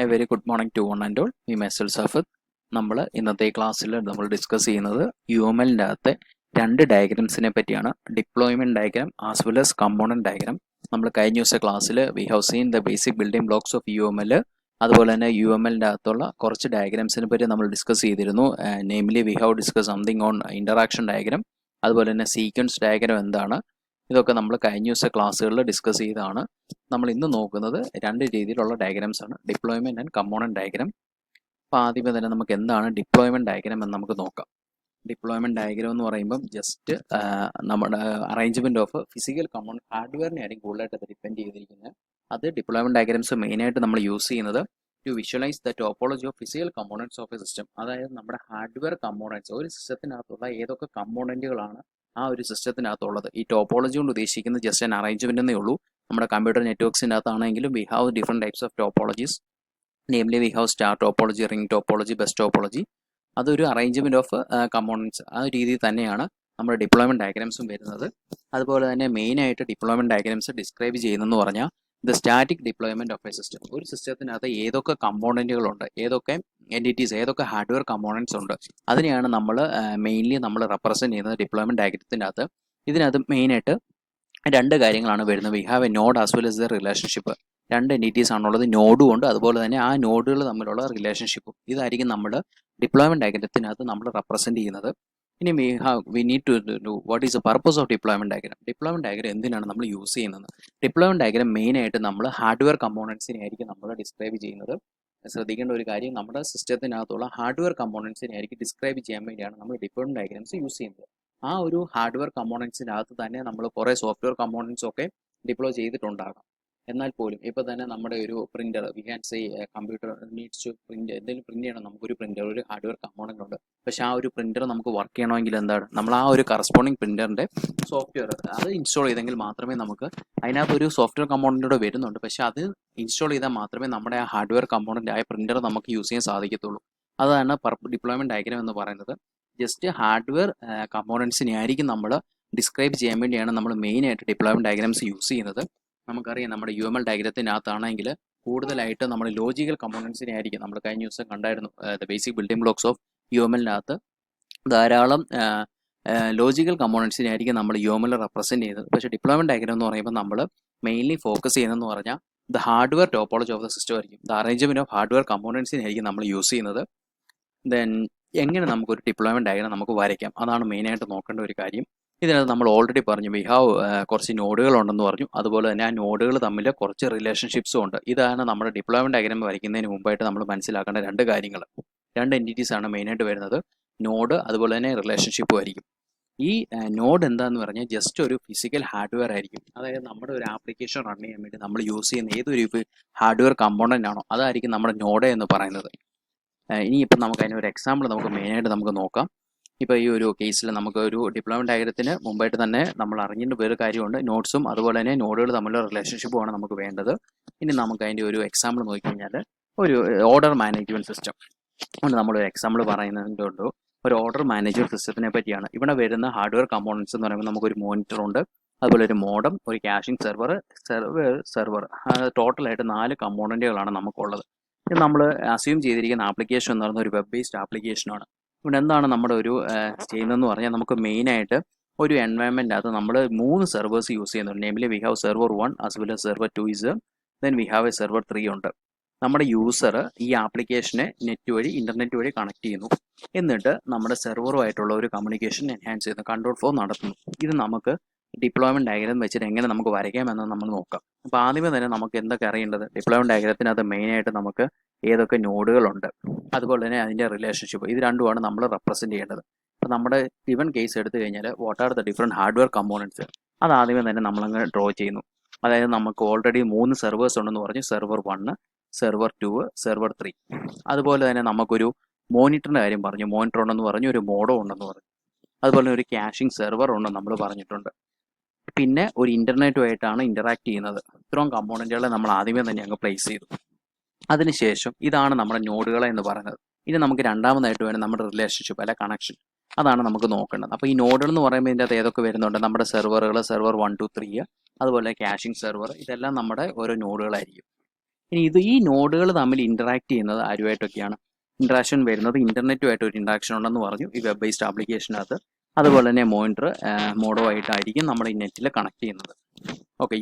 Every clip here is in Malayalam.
A very good morning to one and all. ഈ മെസ്സൽ സഫത്ത് നമ്മൾ ഇന്നത്തെ ക്ലാസ്സിൽ നമ്മൾ ഡിസ്കസ് ചെയ്യുന്നത് UMLൻ്റെ അകത്തെ രണ്ട് ഡയഗ്രാംസിനെ പറ്റിയാണ്. Deployment diagram as well as component diagram. നമ്മൾ കഴിഞ്ഞ ദിവസത്തെ ക്ലാസ്സിൽ we have seen the basic building blocks of UML, അതുപോലെ തന്നെ UMLൻ്റെ അകത്തുള്ള കുറച്ച് ഡയഗ്രാംസിനെ പറ്റി നമ്മൾ ഡിസ്കസ് ചെയ്തിരുന്നു. Namely we have discuss something on interaction diagram, അതുപോലെ തന്നെ സീക്വൻസ് ഡയഗ്രാം എന്താണ്, ഇതൊക്കെ നമ്മൾ കഴിഞ്ഞ ദിവസത്തെ ക്ലാസ്സുകളിൽ ഡിസ്കസ് ചെയ്തതാണ്. നമ്മൾ ഇന്ന് നോക്കുന്നത് രണ്ട് രീതിയിലുള്ള ഡയഗ്രാംസ് ആണ്, ഡിപ്ലോയ്മെൻറ്റ് ആൻഡ് കമ്പോണൻറ്റ് ഡയഗ്രാം. അപ്പോൾ ആദ്യമേ തന്നെ നമുക്ക് എന്താണ് ഡിപ്ലോയ്മെൻറ്റ് ഡയഗ്രാം എന്ന് നമുക്ക് നോക്കാം. ഡിപ്ലോയ്മെൻറ്റ് ഡയഗ്രാം എന്ന് പറയുമ്പം ജസ്റ്റ് നമ്മുടെ അറേഞ്ച്മെൻറ്റ് ഓഫ് ഫിസിക്കൽ കമ്പോണൻറ്റ് ഹാർഡ്വെയറിനെ ആയിരിക്കും കൂടുതലായിട്ട് അത് ഡിപ്പെൻഡ് ചെയ്തിരിക്കുന്നത്. അത് ഡിപ്ലോയ്മെൻറ്റ് ഡയഗ്രാംസ് മെയിനായിട്ട് നമ്മൾ യൂസ് ചെയ്യുന്നത് to visualise the topology of physical components of a system. അതായത് നമ്മുടെ ഹാർഡ്വെയർ കമ്പോണൻറ്റ്സ്, ഒരു സിസ്റ്റത്തിനകത്തുള്ള ഏതൊക്കെ കമ്പോണൻറ്റുകളാണ് ആ ഒരു സിസ്റ്റത്തിനകത്തുള്ളത്. ഈ ടോപ്പോളജി കൊണ്ട് ഉദ്ദേശിക്കുന്നത് ജസ്റ്റ് ആൻ അറേഞ്ച്മെൻ്റ് എന്നേ ഉള്ളൂ. നമ്മുടെ കമ്പ്യൂട്ടർ നെറ്റ്വർക്സിൻ്റെ അകത്താണെങ്കിലും we have different types of topologies. Namely we have star topology, ring topology, bus topology. അതൊരു അറേഞ്ച്മെൻറ്റ് ഓഫ് കമ്പോണൻറ്റ്സ്. ആ ഒരു രീതിയിൽ തന്നെയാണ് നമ്മുടെ ഡിപ്ലോയ്മെൻറ്റ് ഡയഗ്രാംസും വരുന്നത്. അതുപോലെ തന്നെ മെയിനായിട്ട് ഡിപ്ലോയ്മെൻറ്റ് ഡയഗ്രാംസ് ഡിസ്ക്രൈബ് ചെയ്യുന്നതെന്ന് പറഞ്ഞാൽ the static deployment of a system. ഒരു സിസ്റ്റത്തിനകത്ത് ഏതൊക്കെ കമ്പോണൻറ്റുകളുണ്ട്, ഏതൊക്കെ എൻറ്റിറ്റീസ്, ഏതൊക്കെ ഹാർഡ്വെയർ കമ്പോണൻറ്റ്സ് ഉണ്ട്, അതിനെയാണ് നമ്മൾ മെയിൻലി നമ്മൾ റെപ്രസെൻറ്റ് ചെയ്യുന്നത് ഡിപ്ലോയ്മെൻറ്റ് ഡയഗ്രത്തിൻ്റെ അകത്ത്. ഇതിനകത്ത് മെയിനായിട്ട് രണ്ട് കാര്യങ്ങളാണ് വരുന്നത്. We have A node as well as the relationship. രണ്ട് എൻറ്റിറ്റീസ് ആണുള്ളത്, നോഡും ഉണ്ട്, അതുപോലെ തന്നെ ആ നോഡുകൾ തമ്മിലുള്ള റിലേഷൻഷിപ്പും. ഇതായിരിക്കും നമ്മൾ ഡിപ്ലോയ്മെൻറ്റ് ഡയഗ്രത്തിനകത്ത് നമ്മൾ റെപ്രസെൻറ്റ് ചെയ്യുന്നത്. ഇനി we need to do what is the purpose of deployment diagram. Deployment diagram എന്തിനാണ് നമ്മൾ യൂസ് ചെയ്യുന്നത്? ഡിപ്ലോയ്മെൻറ്റ് ഡയഗ്രാം മെയിനായിട്ട് നമ്മൾ ഹാർഡ്വെയർ കമ്പോണൻസിനെ ആയിരിക്കും നമ്മൾ ഡിസ്ക്രൈബ് ചെയ്യുന്നത്. ശ്രദ്ധിക്കേണ്ട ഒരു കാര്യം, നമ്മുടെ സിസ്റ്റത്തിനകത്തുള്ള ഹാർഡ്വെയർ കമ്പോണൻസിനെ ആയിരിക്കും ഡിസ്ക്രൈബ് ചെയ്യാൻ വേണ്ടിയാണ് നമ്മൾ ഡിപ്ലോയ്മെൻറ്റ് ഡയഗ്രാംസ് യൂസ് ചെയ്യുന്നത്. ആ ഒരു ഹാർഡ്വെയർ കമ്പോണൻസിനകത്ത് തന്നെ നമ്മൾ കുറേ സോഫ്റ്റ്വെയർ കമ്പോണൻസ് ഒക്കെ ഡിപ്ലോയ് ചെയ്തിട്ടുണ്ടാകാം. എന്നാൽ പോലും ഇപ്പോൾ തന്നെ നമ്മുടെ ഒരു printer, we can say computer needs to print, എന്തെങ്കിലും പ്രിൻ്റ് ചെയ്യണം, നമുക്കൊരു പ്രിൻ്റർ, ഒരു ഹാർഡ്വെയർ കമ്പോണൻ്റ് ഉണ്ട്. പക്ഷേ ആ ഒരു പ്രിൻ്റർ നമുക്ക് വർക്ക് ചെയ്യണമെങ്കിൽ എന്താണ്, നമ്മൾ ആ ഒരു കറസ്പോണ്ടിങ് പ്രിൻ്ററിൻ്റെ സോഫ്റ്റ്വെയർ അത് ഇൻസ്റ്റാൾ ചെയ്തെങ്കിൽ മാത്രമേ നമുക്ക്, അതിനകത്തൊരു സോഫ്റ്റ്വെയർ കമ്പോണൻ്റ് വരുന്നുണ്ട്, പക്ഷേ അത് ഇൻസ്റ്റാൾ ചെയ്താൽ മാത്രമേ നമ്മുടെ ആ ഹാർഡ്വെയർ കമ്പോണൻ്റ് ആയ പ്രിൻ്റർ നമുക്ക് യൂസ് ചെയ്യാൻ സാധിക്കത്തുള്ളൂ. അതാണ് ഡിപ്ലോയ്മെൻറ്റ് ഡയഗ്രാം എന്ന് പറയുന്നത്. ജസ്റ്റ് ഹാർഡ്വെയർ കമ്പോണൻസിനെ ആയിരിക്കും നമ്മൾ ഡിസ്ക്രൈബ് ചെയ്യാൻ വേണ്ടിയാണ് നമ്മൾ മെയിനായിട്ട് ഡിപ്ലോയ്മെൻറ്റ് ഡയഗ്രാംസ് യൂസ് ചെയ്യുന്നത്. നമുക്കറിയാം നമ്മുടെ UML ഡയഗ്രത്തിനകത്താണെങ്കിൽ കൂടുതലായിട്ട് നമ്മൾ ലോജിക്കൽ കമ്പോണൻസിനെ ആയിരിക്കും, നമ്മൾ കഴിഞ്ഞ ദിവസം കണ്ടായിരുന്നു the basic building blocks of UMLനകത്ത് ധാരാളം ലോജിക്കൽ കമ്പോണൻസിനെ ആയിരിക്കും നമ്മൾ UML റെപ്രസെൻറ്റ് ചെയ്യുന്നത്. പക്ഷേ ഡിപ്ലോയ്മെൻറ്റ് ഡയഗ്രാം എന്ന് പറയുമ്പോൾ നമ്മൾ മെയിൻലി ഫോക്കസ് ചെയ്യുന്നതെന്ന് പറഞ്ഞാൽ the hardware topology of the system ആയിരിക്കും. ദ അറേഞ്ച്മെൻറ്റ് ഓഫ് ഹാർഡ്വെയർ കമ്പോണൻസിനെ ആയിരിക്കും നമ്മൾ യൂസ് ചെയ്യുന്നത്. ദെൻ എങ്ങനെ നമുക്കൊരു ഡിപ്ലോയ്മെൻറ്റ് ഡയഗ്രാം നമുക്ക് വരയ്ക്കാം, അതാണ് മെയിനായിട്ട് നോക്കേണ്ട ഒരു കാര്യം. ഇതിനകത്ത് നമ്മൾ ഓൾറെഡി പറഞ്ഞു, വി ഹാവ് കുറച്ച് നോഡുകൾ ഉണ്ടെന്ന് പറഞ്ഞു, അതുപോലെ തന്നെ ആ നോഡുകൾ തമ്മിൽ കുറച്ച് റിലേഷൻഷിപ്സും ഉണ്ട്. ഇതാണ് നമ്മുടെ ഡിപ്ലോയ്മെൻറ്റ് ഡയഗ്രാം വരയ്ക്കുന്നതിന് മുമ്പായിട്ട് നമ്മൾ മനസ്സിലാക്കേണ്ട രണ്ട് കാര്യങ്ങൾ. രണ്ട് എൻറ്റിറ്റീസ് ആണ് മെയിനായിട്ട് വരുന്നത്, നോഡ് അതുപോലെ തന്നെ റിലേഷൻഷിപ്പും ആയിരിക്കും. ഈ നോഡ് എന്താണെന്ന് പറഞ്ഞാൽ ജസ്റ്റ് ഒരു ഫിസിക്കൽ ഹാർഡ്വെയർ ആയിരിക്കും. അതായത് നമ്മുടെ ഒരു ആപ്ലിക്കേഷൻ റൺ ചെയ്യാൻ വേണ്ടി നമ്മൾ യൂസ് ചെയ്യുന്ന ഏതൊരു ഹാർഡ്വെയർ കമ്പോണൻ്റ് ആണോ അതായിരിക്കും നമ്മുടെ നോഡ് എന്ന് പറയുന്നത്. ഇനിയിപ്പം നമുക്ക് അതിനൊരു എക്സാമ്പിൾ നമുക്ക് മെയിനായിട്ട് നമുക്ക് നോക്കാം. ഇപ്പോൾ ഈ ഒരു കേസിൽ നമുക്ക് ഒരു ഡിപ്ലോയ്മെൻറ്റ് ഡയഗ്രത്തിന് മുമ്പായിട്ട് തന്നെ നമ്മൾ അറിഞ്ഞിട്ട് വേറെ കാര്യമുണ്ട്, നോട്ട്സും അതുപോലെ തന്നെ നോഡുകൾ തമ്മിലുള്ള റിലേഷൻഷിപ്പുമാണ് നമുക്ക് വേണ്ടത്. ഇനി നമുക്ക് അതിൻ്റെ ഒരു എക്സാമ്പിൾ നോക്കിക്കഴിഞ്ഞാൽ ഒരു ഓർഡർ മാനേജ്മെൻറ്റ് സിസ്റ്റം കൊണ്ട് നമ്മളൊരു എക്സാമ്പിൾ പറയുന്നതുകൊണ്ട് ഒരു ഓർഡർ മാനേജ്മെൻറ്റ് സിസ്റ്റത്തിനെ പറ്റിയാണ്. ഇവിടെ വരുന്ന ഹാർഡ്വെയർ കമ്പോണൻസ് എന്ന് പറയുമ്പോൾ നമുക്കൊരു മോണിറ്റർ ഉണ്ട്, അതുപോലെ ഒരു മോഡം, ഒരു ക്യാഷിംഗ് സെർവർ ടോട്ടലായിട്ട് 4 കമ്പോണൻറ്റുകളാണ് നമുക്കുള്ളത്. ഇത് നമ്മൾ അസ്യൂം ചെയ്തിരിക്കുന്ന ആപ്ലിക്കേഷൻ എന്ന് പറയുന്ന ഒരു വെബ് ബേസ്ഡ് ആപ്ലിക്കേഷനാണ്. ഇവിടെ എന്താണ് നമ്മുടെ ഒരു ചെയ്യുന്നതെന്ന് പറഞ്ഞാൽ നമുക്ക് മെയിനായിട്ട് ഒരു എൻവയൺമെൻറ്റിനകത്ത് നമ്മൾ 3 സെർവേഴ്സ് യൂസ് ചെയ്യുന്നുണ്ട്. Namely we have server 1 as well as server 2 is, then we have A server 3 ഉണ്ട്. നമ്മുടെ യൂസർ ഈ ആപ്ലിക്കേഷനെ നെറ്റ് വഴി ഇൻ്റർനെറ്റ് വഴി കണക്ട് ചെയ്യുന്നു, എന്നിട്ട് നമ്മുടെ സെർവറുമായിട്ടുള്ള ഒരു കമ്മ്യൂണിക്കേഷൻ എൻഹാൻസ് ചെയ്യുന്നു, കൺട്രോൾ ഫ്ലോ നടത്തുന്നു. ഇത് നമുക്ക് ഡിപ്ലോയ്മെൻറ്റ് ഡയഗ്രാം വെച്ചിട്ട് എങ്ങനെ നമുക്ക് വരയ്ക്കാമെന്ന് നമ്മൾ നോക്കാം. അപ്പോൾ ആദ്യമേ തന്നെ നമുക്ക് എന്തൊക്കെ അറിയേണ്ടത്, ഡിപ്ലോയ്മെൻറ്റ് ഡയഗ്രത്തിനകത്ത് മെയിനായിട്ട് നമുക്ക് ഏതൊക്കെ നോഡുകളുണ്ട്, അതുപോലെ തന്നെ അതിൻ്റെ റിലേഷൻഷിപ്പ്, ഇത് രണ്ടുമാണ് നമ്മൾ റെപ്രസെൻറ്റ് ചെയ്യേണ്ടത്. അപ്പോൾ നമ്മുടെ ഗിവൺ കേസ് എടുത്തു കഴിഞ്ഞാൽ what are the different hardware components, അത് ആദ്യമേ തന്നെ നമ്മളങ്ങ് ഡ്രോ ചെയ്യുന്നു. അതായത് നമുക്ക് ഓൾറെഡി 3 സെർവേഴ്സ് ഉണ്ടെന്ന് പറഞ്ഞു, സെർവർ 1, സെർവർ 2, സെർവർ 3. അതുപോലെ തന്നെ നമുക്കൊരു മോണിറ്ററിൻ്റെ കാര്യം പറഞ്ഞു, മോണിറ്റർ ഉണ്ടെന്ന് പറഞ്ഞു, ഒരു മോഡോ ഉണ്ടെന്ന് പറഞ്ഞു, അതുപോലെ ഒരു ക്യാഷിംഗ് സെർവർ ഉണ്ടെന്ന് നമ്മൾ പറഞ്ഞിട്ടുണ്ട്. പിന്നെ ഒരു ഇൻ്റർനെറ്റുമായിട്ടാണ് ഇൻ്ററാക്ട് ചെയ്യുന്നത്. ഇത്രയും കമ്പോണൻറ്റുകളെ നമ്മൾ ആദ്യമേ തന്നെ അങ്ങ് പ്ലേസ് ചെയ്തു. അതിനുശേഷം ഇതാണ് നമ്മുടെ നോഡുകളെ എന്ന് പറയുന്നത്. ഇനി നമുക്ക് രണ്ടാമതായിട്ട് വേണം നമ്മുടെ റിലേഷൻഷിപ്പ് അല്ല കണക്ഷൻ, അതാണ് നമുക്ക് നോക്കേണ്ടത്. അപ്പോൾ ഈ നോഡുകൾ എന്ന് പറയുമ്പോൾ ഇതിൻ്റെ അകത്ത് ഏതൊക്കെ വരുന്നുണ്ട്, നമ്മുടെ സെർവറുകൾ, സെർവർ 1, 2, 3, അതുപോലെ ക്യാഷിംഗ് സെർവർ, ഇതെല്ലാം നമ്മുടെ ഓരോ നോഡുകളായിരിക്കും. ഇനി ഈ നോഡുകൾ തമ്മിൽ ഇന്ററാക്ട് ചെയ്യുന്നത് ആരുമായിട്ടൊക്കെയാണ്? ഇന്ററാക്ഷൻ വരുന്നത് ഇന്റർനെറ്റുമായിട്ട് ഒരു ഇന്ററാക്ഷൻ ഉണ്ടെന്ന് പറഞ്ഞു ഈ വെബ് ബേസ്ഡ് ആപ്ലിക്കേഷനകത്ത്. അതുപോലെ തന്നെ മോണിറ്റർ മോഡോ ആയിട്ടായിരിക്കും നമ്മൾ ഈ നെറ്റിൽ കണക്ട് ചെയ്യുന്നത്. ഓക്കെ,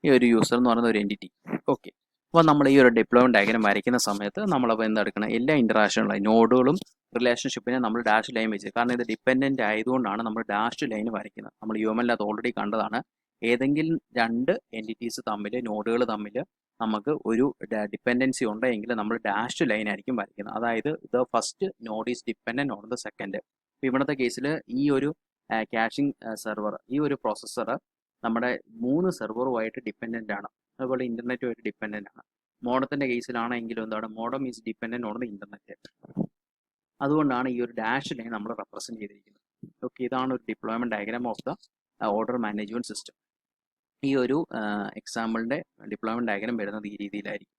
ഈ ഒരു യൂസർ എന്ന് പറയുന്ന ഒരു എൻറ്റിറ്റി. ഓക്കെ, അപ്പോൾ നമ്മൾ ഈ ഒരു ഡിപ്ലോയ്മെന്റ് ഡയഗ്രം വരയ്ക്കുന്ന സമയത്ത് നമ്മളപ്പോൾ എന്തെടുക്കണം, എല്ലാ ഇന്ററാക്ഷനുകളും നോഡുകളും റിലേഷൻഷിപ്പിനെ നമ്മൾ ഡാഷ് ലൈൻ വെച്ച്, കാരണം ഇത് ഡിപ്പെൻഡന്റ് ആയതുകൊണ്ടാണ് നമ്മൾ ഡാഷ് ലൈൻ വരയ്ക്കുന്നത്. നമ്മൾ UML-നകത്ത് ഓൾറെഡി കണ്ടതാണ്. ഏതെങ്കിലും രണ്ട് എൻറ്റിറ്റീസ് തമ്മിൽ, നോഡുകൾ തമ്മിൽ നമുക്ക് ഒരു ഡിപ്പെൻഡൻസി ഉണ്ടെങ്കിൽ നമ്മൾ ഡാഷ് ലൈൻ ആയിരിക്കും വരയ്ക്കുന്നത്. അതായത് the first node is dependent on the second. ഇവിടുത്തെ കേസിൽ ഈ ഒരു ക്യാഷിംഗ് സെർവർ, ഈ ഒരു പ്രോസസ്സർ നമ്മുടെ 3 സെർവറുമായിട്ട് ഡിപ്പെൻഡന്റ് ആണ്. അതുപോലെ ഇന്റർനെറ്റുമായിട്ട് ഡിപ്പെൻഡന്റ് ആണ്. മോഡത്തിന്റെ കേസിലാണെങ്കിലും എന്താണ്, modem is dependent on the internet. അതുകൊണ്ടാണ് ഈ ഒരു ഡാഷ് ലൈൻ നമ്മൾ റെപ്രസെന്റ് ചെയ്തിരിക്കുന്നത്. ഓക്കെ, ഇതാണ് ഒരു deployment diagram of the order management system. ഈ ഒരു എക്സാമ്പിളിന്റെ ഡിപ്ലോയ്മെന്റ് ഡയഗ്രാം വരുന്നത് ഈ രീതിയിലായിരിക്കും.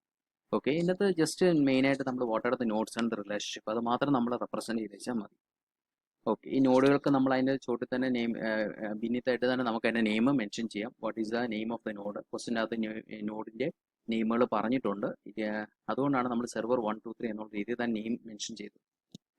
ഓക്കെ, ഇതിനകത്ത് ജസ്റ്റ് മെയിനായിട്ട് നമ്മൾ what are the nodes and the relationship, അത് മാത്രം നമ്മൾ റെപ്രസെന്റ് ചെയ്ത് വെച്ചാൽ മതി. ഓക്കെ, ഈ നോഡുകൾക്ക് നമ്മൾ അതിൻ്റെ ചോട്ടിൽ തന്നെ നെയിം, ഭിന്നിത്തായിട്ട് തന്നെ നമുക്ക് അതിൻ്റെ നെയിം മെൻഷൻ ചെയ്യാം. What is the name of the node? ക്വസ്റ്റിനകത്ത് നോഡിൻ്റെ നെയിമുകൾ പറഞ്ഞിട്ടുണ്ട്. അതുകൊണ്ടാണ് നമ്മൾ സെർവർ 1 2 3 എന്നുള്ള രീതിയിൽ തന്നെ നെയിം മെൻഷൻ ചെയ്തത്.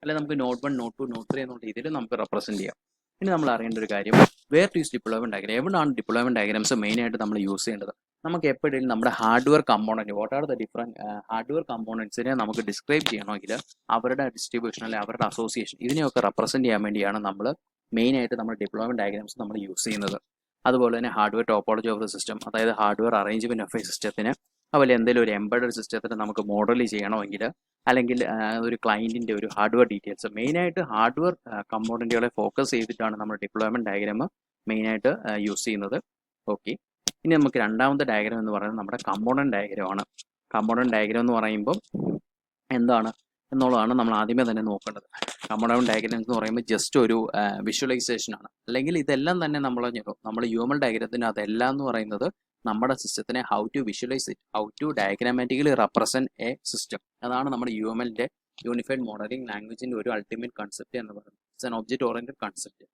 അല്ലെങ്കിൽ നമുക്ക് നോഡ് 1 നോഡ് 2 നോഡ് 3 എന്നുള്ള രീതിയിൽ നമുക്ക് റെപ്രസെന്റ് ചെയ്യാം. ഇനി നമ്മൾ അറിയേണ്ട ഒരു കാര്യം, where to use deployment diagram. എവിടെയാണ് ഡിപ്ലോയ്മെന്റ് ഡയഗ്രാംസ് മെയിനായിട്ട് നമ്മൾ യൂസ് ചെയ്യേണ്ടത്? നമുക്ക് എപ്പോഴും നമ്മുടെ hardware component, what are the different hardware കമ്പോണന്റ്സിനെ നമുക്ക് ഡിസ്ക്രൈബ് ചെയ്യണമെങ്കിൽ അവരുടെ ഡിസ്ട്രിബ്യൂഷൻ അല്ലെങ്കിൽ അവരുടെ അസോസിയേഷൻ, ഇതിനെയൊക്കെ റെപ്രസെന്റ് ചെയ്യാൻ വേണ്ടിയാണ് നമ്മൾ മെയിനായിട്ട് നമ്മൾ ഡിപ്ലോയ്മെന്റ് ഡയഗ്രാംസ് നമ്മൾ യൂസ് ചെയ്യുന്നത്. അതുപോലെ തന്നെ hardware topology of the system, അതായത് ഹാർഡ്വെയർ അറേഞ്ച്മെന്റ് ഓഫ് എ സിസ്റ്റത്തിന്, അതുപോലെ എന്തെങ്കിലും ഒരു എംബഡഡ് സിസ്റ്റത്തിന് നമുക്ക് മോഡൽ ചെയ്യണമെങ്കിൽ, അല്ലെങ്കിൽ ഒരു ക്ലയന്റിന്റെ ഒരു ഹാർഡ്വെയർ ഡീറ്റെയിൽസ്, മെയിനായിട്ട് ഹാർഡ്വെയർ കമ്പോണന്റുകളെ ഫോക്കസ് ചെയ്തിട്ടാണ് നമ്മൾ ഡിപ്ലോയ്മെന്റ് ഡയഗ്രാം മെയിനായിട്ട് യൂസ് ചെയ്യുന്നത്. ഓക്കെ, ഇനി നമുക്ക് രണ്ടാമത്തെ ഡയഗ്രാം എന്ന് പറയുന്നത് നമ്മുടെ കമ്പോണന്റ് ഡയഗ്രാം ആണ്. കമ്പോണന്റ് ഡയഗ്രാം എന്ന് പറയുമ്പോൾ എന്താണ് എന്നുള്ളതാണ് നമ്മൾ ആദ്യമേ തന്നെ നോക്കേണ്ടത്. കമ്പോണന്റ് ഡയഗ്രാം എന്ന് പറയുമ്പോൾ ജസ്റ്റ് ഒരു വിഷ്വലൈസേഷൻ ആണ്. അല്ലെങ്കിൽ ഇതെല്ലാം തന്നെ നമ്മൾ UML ഡയഗ്രാമത്തിന് അതെല്ലാം എന്ന് പറയുന്നത് നമ്മുടെ സിസ്റ്റത്തിനെ how to visualise it, how to diagrammatically represent a system. അതാണ് നമ്മുടെ UML-ന്റെ യൂണിഫൈഡ് മോഡലിംഗ് ലാംഗ്വേജിന്റെ ഒരു അൾട്ടിമേറ്റ് കൺസെപ്റ്റ് എന്ന് പറയുന്നത്. It's an object oriented concept.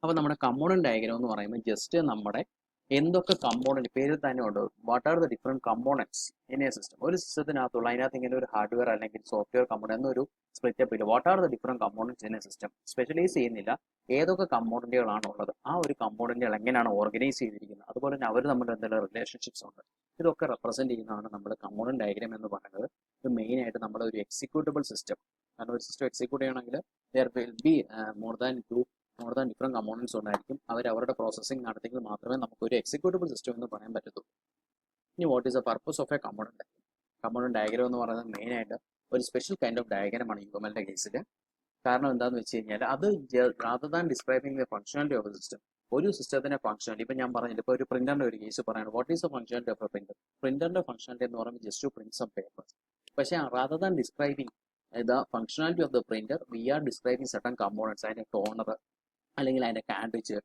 അപ്പോൾ നമ്മുടെ കമ്പോണന്റ് ഡയഗ്രാം എന്ന് പറയുമ്പോൾ ജസ്റ്റ് നമ്മുടെ എന്തൊക്കെ കമ്പോണന്റ്, പേരിൽ തന്നെ ഉണ്ട്, what are the different components in A system. ഒരു സിസ്റ്റത്തിനകത്തുള്ള, അതിനകത്ത് ഇങ്ങനെ ഒരു ഹാർഡ്വെയർ അല്ലെങ്കിൽ സോഫ്റ്റ്വെയർ കമ്പോണന്റ് എന്നൊരു സ്പ്ലിറ്റപ്പ് ഇല്ല. What are the different components in A system. Specialise ചെയ്യുന്നില്ല, ഏതൊക്കെ കമ്പോണന്റുകളാണ് ഉള്ളത്, ആ ഒരു കമ്പോണന്റുകൾ എങ്ങനെയാണ് ഓർഗനൈസ് ചെയ്തിരിക്കുന്നത്, അതുപോലെ തന്നെ അവർ തമ്മിൽ എന്തെങ്കിലും റിലേഷൻഷിപ്സ് ഉണ്ട്, ഇതൊക്കെ റെപ്രസെന്റ് ചെയ്യുന്നതാണ് നമ്മൾ കമ്പോണന്റ് ഡയഗ്രാം എന്ന് പറയുന്നത്. ഇത് മെയിൻ ആയിട്ട് നമ്മുടെ ഒരു എക്സിക്യൂട്ടബിൾ സിസ്റ്റം, കാരണം ഒരു സിസ്റ്റം എക്സിക്യൂട്ട് ചെയ്യണമെങ്കിൽ there will be more than different components ഉണ്ടായിരിക്കും. അവരുടെ പ്രോസസ്സിംഗ് നടത്തിയെങ്കിൽ മാത്രമേ നമുക്ക് ഒരു എക്സിക്യൂട്ടബിൾ സിസ്റ്റം എന്ന് പറയാൻ പറ്റത്തുള്ളൂ. ഇനി what is the purpose of A component? Component diagram എന്ന് പറയുന്നത് മെയിനായിട്ട് ഒരു സ്പെഷ്യൽ കൈൻഡ് ഓഫ് ഡയഗ്രാമാണ് UML-ന്റെ കേസിൽ. കാരണം എന്താണെന്ന് വെച്ച് കഴിഞ്ഞാൽ അത് rather than describing the functionality of the system, ഒരു സിസ്റ്റത്തിന്റെ ഫംഗ്ഷനാലിറ്റി, ഇപ്പം ഞാൻ പറഞ്ഞില്ല, ഇപ്പോൾ ഒരു പ്രിന്ററിന്റെ ഒരു കേസ് പറയാണ്, what is the functionality of a printer? പ്രിന്ററിന്റെ ഫംഗ്ഷനാലിറ്റി എന്ന് പറയുമ്പോൾ just to print some paper. പക്ഷേ rather than describing the functionality of the printer, we are describing certain components, അതിന്റെ ടോണർ അല്ലെങ്കിൽ അതിന്റെ cartridge,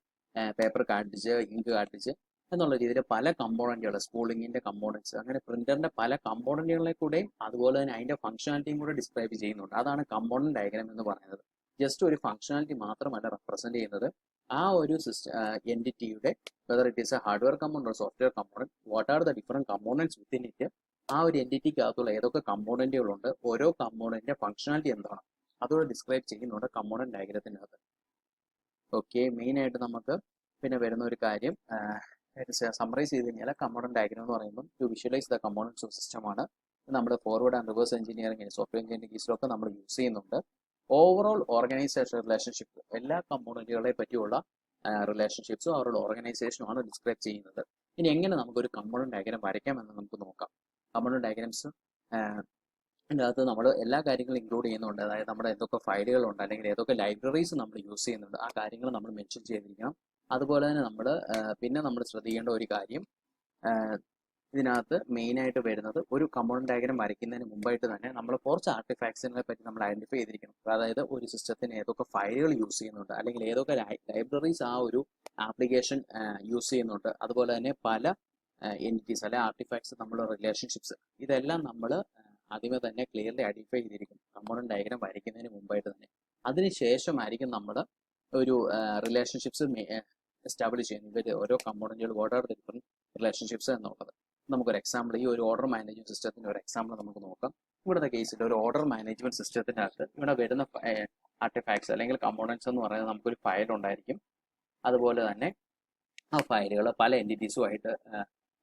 paper cartridge, ink cartridge എന്നുള്ള രീതിയിൽ പല കമ്പോണന്റുകൾ, സ്പൂളിങ്ങിന്റെ കമ്പോണൻസ്, അങ്ങനെ പ്രിന്ററിന്റെ പല കമ്പോണന്റുകളെ കൂടെ അതുപോലെ തന്നെ അതിന്റെ ഫംഗ്ഷനാലിറ്റിയും കൂടെ ഡിസ്ക്രൈബ് ചെയ്യുന്നുണ്ട്. അതാണ് കമ്പോണന്റ് ഡയഗ്രാം എന്ന് പറയുന്നത്. ജസ്റ്റ് ഒരു ഫംഗ്ഷനാലിറ്റി മാത്രമല്ല റെപ്രസെന്റ് ചെയ്യുന്നത്, ആ ഒരു എൻറ്റിറ്റിയുടെ whether it is a hardware component, software component, what are the different components within it, ആ ഒരു എൻറ്റിറ്റിക്കകത്തുള്ള ഏതൊക്കെ കമ്പോണന്റുകളുണ്ട്, ഓരോ കമ്പോണന്റിന്റെ ഫംഗ്ഷനാലിറ്റി എന്താണ്, അതോടെ ഡിസ്ക്രൈബ് ചെയ്യുന്നുണ്ട് കമ്പോണന്റ് ഡയഗ്രത്തിനകത്ത്. ഓക്കെ, മെയിനായിട്ട് നമുക്ക് പിന്നെ വരുന്ന ഒരു കാര്യം സമ്മറൈസ് ചെയ്ത് കഴിഞ്ഞാൽ, കമ്പോണന്റ് ഡയഗ്രാം എന്ന് പറയുമ്പോൾ to visualise the components of system ആണ്. നമ്മുടെ forward and reverse engineering, software engineering കേസിലൊക്കെ നമ്മൾ യൂസ് ചെയ്യുന്നുണ്ട്. ഓവറോൾ ഓർഗനൈസേഷൻ റിലേഷൻഷിപ്പ്, എല്ലാ കമ്പോണന്റുകളെ പറ്റിയുള്ള റിലേഷൻഷിപ്സും അവരുടെ ഓർഗനൈസേഷനും ആണ് ഡിസ്ക്രൈബ് ചെയ്യുന്നത്. ഇനി എങ്ങനെ നമുക്കൊരു കമ്പോണന്റ് ഡയഗ്രാം വരയ്ക്കാമെന്ന് നമുക്ക് നോക്കാം. കമ്പോണന്റ് ഡയഗ്രാംസ് അതിൻ്റെ അകത്ത് നമ്മൾ എല്ലാ കാര്യങ്ങളും ഇൻക്ലൂഡ് ചെയ്യുന്നുണ്ട്. അതായത് നമ്മുടെ ഏതൊക്കെ ഫയലുകളുണ്ട് അല്ലെങ്കിൽ ഏതൊക്കെ ലൈബ്രറീസ് നമ്മൾ യൂസ് ചെയ്യുന്നുണ്ട്, ആ കാര്യങ്ങൾ നമ്മൾ മെൻഷൻ ചെയ്തിരിക്കണം. അതുപോലെ തന്നെ പിന്നെ നമ്മൾ ശ്രദ്ധിക്കേണ്ട ഒരു കാര്യം, ഇതിനകത്ത് മെയിനായിട്ട് വരുന്നത്, ഒരു കമ്പോണന്റ് ഡയഗ്രാം വരയ്ക്കുന്നതിന് മുമ്പായിട്ട് തന്നെ നമ്മൾ കുറച്ച് ആർട്ടിഫാക്ട്സിനെ പറ്റി നമ്മൾ ഐഡന്റിഫൈ ചെയ്തിരിക്കണം. അതായത് ഒരു സിസ്റ്റത്തിന് ഏതൊക്കെ ഫയലുകൾ യൂസ് ചെയ്യുന്നുണ്ട്, അല്ലെങ്കിൽ ഏതൊക്കെ ലൈബ്രറീസ് ആ ഒരു ആപ്ലിക്കേഷൻ യൂസ് ചെയ്യുന്നുണ്ട്, അതുപോലെ തന്നെ പല എൻറ്റിറ്റീസ് അല്ലെ ആർട്ടിഫാക്ട്സ്, നമ്മുടെ റിലേഷൻഷിപ്സ്, ഇതെല്ലാം നമ്മൾ ആദ്യമേ തന്നെ ക്ലിയർലി ഐഡന്റിഫൈ ചെയ്തിരിക്കും കമ്പോണന്റ് ഡയഗ്രാം വരയ്ക്കുന്നതിന് മുമ്പായിട്ട് തന്നെ. അതിനുശേഷമായിരിക്കും നമ്മൾ ഒരു റിലേഷൻഷിപ്സ് എസ്റ്റാബ്ലിഷ് ചെയ്യുന്നത്. ഇവർ ഓരോ കമ്പോണന്റുകൾ what are the different relationships എന്നുള്ളത്. നമുക്കൊരു എക്സാമ്പിൾ ഈ ഒരു ഓർഡർ മാനേജ്മെന്റ് സിസ്റ്റത്തിന്റെ ഒരു എക്സാമ്പിൾ നമുക്ക് നോക്കാം. ഇവിടുത്തെ കേസിൽ ഒരു ഓർഡർ മാനേജ്മെന്റ് സിസ്റ്റത്തിന്റെ അകത്ത് ഇവിടെ വരുന്ന ആർട്ടിഫാക്ട്സ് അല്ലെങ്കിൽ കമ്പോണൻസ് എന്ന് പറയുന്നത് നമുക്കൊരു ഫയൽ ഉണ്ടായിരിക്കും. അതുപോലെ തന്നെ ആ ഫയലുകൾ പല എൻറ്റിറ്റീസുമായിട്ട്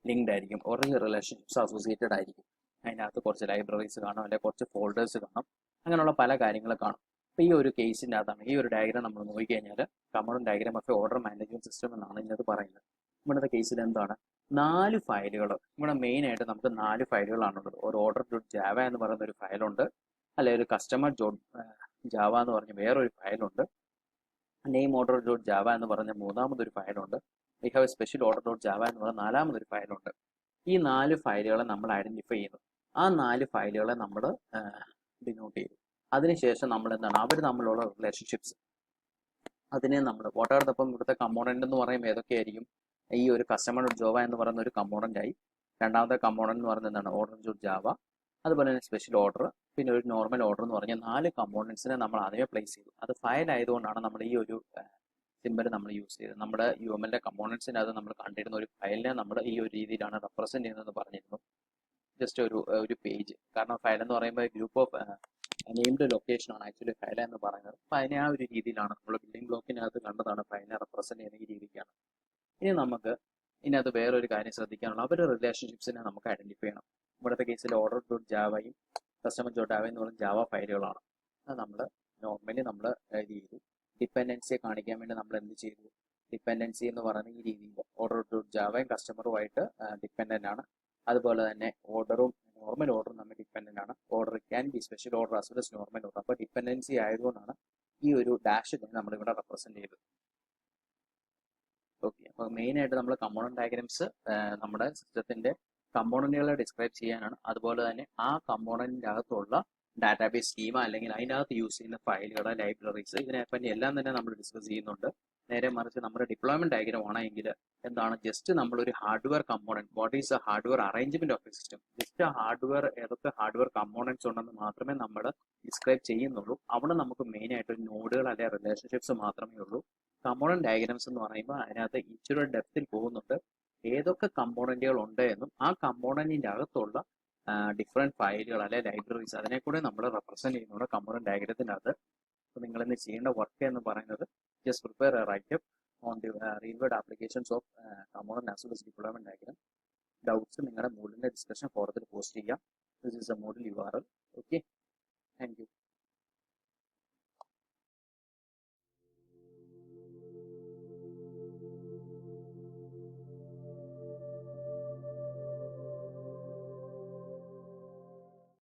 ലിങ്ക്ഡ് ആയിരിക്കും, ഓരോ റിലേഷൻഷിപ്സ് അസോസിയേറ്റഡ് ആയിരിക്കും. അതിനകത്ത് കുറച്ച് ലൈബ്രറീസ് കാണും, അല്ലെങ്കിൽ കുറച്ച് ഫോൾഡേഴ്സ് കാണും, അങ്ങനെയുള്ള പല കാര്യങ്ങൾ കാണും. അപ്പോൾ ഈ ഒരു കേസിൻ്റെ അകത്താണ് ഈ ഒരു ഡയഗ്രാം നമ്മൾ നോക്കിക്കഴിഞ്ഞാൽ component diagram of order management system എന്നാണ് ഇതിനകത്ത് പറയുന്നത്. ഇവിടുത്തെ കേസിൽ എന്താണ് 4 ഫയലുകൾ, ഇവിടെ മെയിൻ ആയിട്ട് നമുക്ക് 4 ഫയലുകളാണുള്ളത്. ഒരു ഓർഡർ ഡോട്ട് ജാവ എന്ന് പറയുന്ന ഒരു ഫയലുണ്ട്, അല്ലെങ്കിൽ ഒരു കസ്റ്റമർ ജാവ എന്ന് പറഞ്ഞ വേറൊരു ഫയലുണ്ട്, നെയിം ഓർഡർ ഡോട്ട് ജാവ എന്ന് പറഞ്ഞ മൂന്നാമതൊരു ഫയലുണ്ട്, we have special order dot Java എന്ന് പറഞ്ഞ നാലാമതൊരു ഫയലുണ്ട്. ഈ 4 ഫയലുകളെ നമ്മൾ ഐഡന്റിഫൈ ചെയ്യുന്നു. ആ 4 ഫയലുകളെ നമ്മൾ ഡിനോട്ട് ചെയ്തു. അതിനുശേഷം നമ്മൾ എന്താണ് അവർ തമ്മിലുള്ള റിലേഷൻഷിപ്സ് അതിനെ നമ്മൾ വോട്ടാർദപ്പം ഇവിടുത്തെ കമ്പോണന്റ് എന്ന് പറയുമ്പോൾ ഏതൊക്കെയായിരിക്കും? ഈ ഒരു കസ്റ്റമർ ജോവ എന്ന് പറയുന്ന ഒരു കമ്പോണന്റ് ആയി, രണ്ടാമത്തെ കമ്പോണന്റ് എന്ന് പറയുന്നത് എന്താണ് ഓർഡർ ഡോട്ട് ജാവ, അതുപോലെ തന്നെ സ്പെഷ്യൽ ഓർഡർ, പിന്നെ ഒരു നോർമൽ ഓർഡർ എന്ന് പറഞ്ഞ 4 കമ്പോണൻസിനെ നമ്മൾ ആദ്യമേ പ്ലേസ് ചെയ്തു. അത് ഫയൽ ആയതുകൊണ്ടാണ് നമ്മൾ ഈ ഒരു സിമ്പൽ നമ്മൾ യൂസ് ചെയ്തത്. നമ്മുടെ UML കമ്പോണൻസിൻ്റെ അത് നമ്മൾ കണ്ടിരുന്ന ഒരു ഫയലിനെ നമ്മൾ ഈ ഒരു രീതിയിലാണ് റെപ്രസെന്റ് ചെയ്യുന്നതെന്ന് പറഞ്ഞിരുന്നു. ജസ്റ്റ് ഒരു പേജ്, കാരണം ഫയൽ എന്ന് പറയുമ്പോൾ ഗ്രൂപ്പ് ഓഫ് നെയിംഡ് ലൊക്കേഷൻ ആണ് ആക്ച്വലി ഫയൽ എന്ന് പറയുന്നത്. അപ്പം അതിനെ ആ ഒരു രീതിയിലാണ് നമ്മൾ ബിൽഡിംഗ് ബ്ലോക്കിനകത്ത് കണ്ടതാണ് ഫയലിനെ റെപ്രസെന്റ് ചെയ്യുന്ന ഈ രീതിക്കാണ്. ഇനി നമുക്ക് ഇതിനകത്ത് വേറൊരു കാര്യം ശ്രദ്ധിക്കാനുള്ള അവരുടെ റിലേഷൻഷിപ്സിനെ നമുക്ക് ഐഡന്റിഫൈ ചെയ്യണം. ഇവിടുത്തെ കേസിൽ ഓർഡർ ഡോട്ട് ജാവയും കസ്റ്റമർ ഡോട്ട് ജാവ എന്ന് പറയുന്ന ജാവ ഫയലുകളാണ്. അത് നമ്മൾ നോർമലി നമ്മൾ ഇത് ചെയ്തു. ഡിപ്പെൻഡൻസിയെ കാണിക്കാൻ വേണ്ടി നമ്മൾ എന്ത് ചെയ്തു? ഡിപ്പെൻഡൻസി എന്ന് പറയുന്ന ഈ രീതിയിൽ ഓർഡർ ഡോട്ട് ജാവയും കസ്റ്റമറുമായിട്ട് ഡിപ്പെൻഡൻ്റ് ആണ്. അതുപോലെ തന്നെ ഓർഡറും നോർമൽ ഓർഡറും നമ്മൾ ഡിപ്പെൻഡൻ്റ് ആണ്. Order can be special order as well as normal order. അപ്പോൾ ഡിപ്പെൻഡൻസി ആയതുകൊണ്ടാണ് ഈ ഒരു ഡാഷ് തന്നെ നമ്മളിവിടെ റെപ്രസെന്റ് ചെയ്തത്. ഓക്കെ, അപ്പോൾ മെയിൻ ആയിട്ട് നമ്മൾ കമ്പോണന്റ് ഡയഗ്രാംസ് നമ്മുടെ സിസ്റ്റത്തിന്റെ കമ്പോണന്റുകളെ ഡിസ്ക്രൈബ് ചെയ്യാനാണ്. അതുപോലെ തന്നെ ആ കമ്പോണന്റിന്റെ അകത്തുള്ള ഡാറ്റാബേസ് സ്കീമ അല്ലെങ്കിൽ അതിനകത്ത് യൂസ് ചെയ്യുന്ന ഫയലുകൾ, ലൈബ്രറീസ്, ഇതിനെപ്പറ്റി എല്ലാം തന്നെ നമ്മൾ ഡിസ്കസ് ചെയ്യുന്നുണ്ട്. നേരെ മറിച്ച് നമ്മുടെ ഡിപ്ലോയ്മെന്റ് ഡയഗ്രാം ആണെങ്കിൽ എന്താണ്, ജസ്റ്റ് നമ്മളൊരു hardware component, what is a hardware arrangement of a system, just hardware ഏതൊക്കെ ഹാർഡ്വെയർ കമ്പോണന്റ്സ് ഉണ്ടെന്ന് മാത്രമേ നമ്മൾ ഡിസ്ക്രൈബ് ചെയ്യുന്നുള്ളൂ. അവിടെ നമുക്ക് മെയിൻ ആയിട്ട് നോഡുകൾ അല്ലെങ്കിൽ റിലേഷൻഷിപ്സ് മാത്രമേ ഉള്ളൂ. കമ്പോണന്റ് ഡയഗ്രാംസ് എന്ന് പറയുമ്പോൾ അതിനകത്ത് ഇച്ചിരി ഡെപ്തിൽ പോകുന്നുണ്ട്. ഏതൊക്കെ കമ്പോണന്റുകൾ ഉണ്ട് എന്നും ആ കമ്പോണന്റിന്റെ അകത്തുള്ള ഡിഫറെന്റ് ഫയലുകൾ അല്ലെ ലൈബ്രറീസ് അതിനെ കൂടെ നമ്മൾ റെപ്രസെന്റ് ചെയ്യുന്നുണ്ട് കമ്പോണന്റ് ഡയഗ്രത്തിന്റെ അകത്ത്. അപ്പോൾ നിങ്ങൾ ഇന്ന് ചെയ്യേണ്ട വർക്ക് എന്ന് പറയുന്നത് just prepare a writeup on the real world applications of component as well as deployment diagram. Doubts നിങ്ങളുടെ മൂഡിന്റെ ഡിസ്കഷൻ ഫോറത്തിൽ പോസ്റ്റ് ചെയ്യാം. This is a model URL.